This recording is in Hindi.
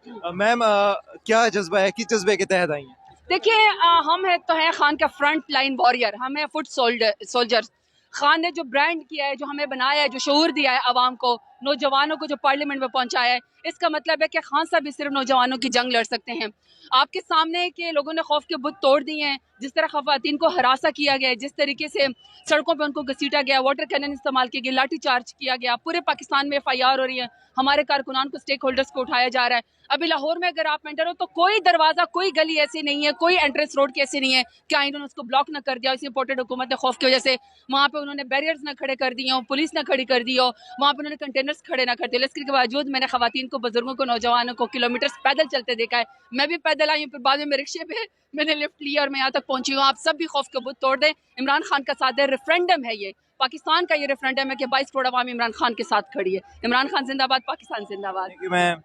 मैम क्या जज्बा है, किस जज्बे के तहत आई हैं? देखिए हम है तो हैं खान का फ्रंट लाइन वॉरियर, हम है फुट सोल्जर। खान ने जो ब्रांड किया है, जो हमें बनाया है, जो शऊर दिया है आवाम को, नौजवानों को जो पार्लियामेंट में पहुंचाया है, इसका मतलब है कि खान साहब भी सिर्फ नौजवानों की जंग लड़ सकते हैं। आपके सामने के लोगों ने खौफ के बुत तोड़ दिए हैं, जिस तरह खवातीन को हरासा किया गया है, जिस तरीके से सड़कों पर उनको घसीटा गया, वाटर कैनन इस्तेमाल किया गया, लाठी चार्ज किया गया, पूरे पाकिस्तान में FIR हो रही है, हमारे कारकुनान को, स्टेक होल्डर्स को उठाया जा रहा है। अभी लाहौर में अगर आप एंटर हो तो कोई दरवाजा, कोई गली ऐसी नहीं है, कोई एंट्रेंस रोड की ऐसी नहीं है कि इन्होंने उसको ब्लॉक ना कर दिया। इस इंपोर्टेड हुकूमत ने खौफ की वजह से वहां पे उन्होंने बैरियर्स ना खड़े कर दिए हो, पुलिस ना खड़ी कर दी हो, वहां पे उन्होंने कंटेनर्स खड़े ना कर दिए। लेकिन के बावजूद मैंने खवातीन को, बुजुर्गों को, नौजवानों को किलोमीटर पैदल चलते देखा है। मैं भी पैदल आई हूँ, फिर बाद में मैं रिक्शे पे मैंने लिफ्ट लिया और मैं यहाँ तक पहुंची हूँ। आप सब भी खौफ के बुत तोड़ दें, इमरान खान का साथ है। रेफरेंडम है ये, पाकिस्तान का ये रेफरेंडम है कि 22 करोड़ आवाम इमरान खान के साथ खड़ी है। इमरान खान जिंदाबाद, पाकिस्तान जिंदाबाद। Thank you ma'am.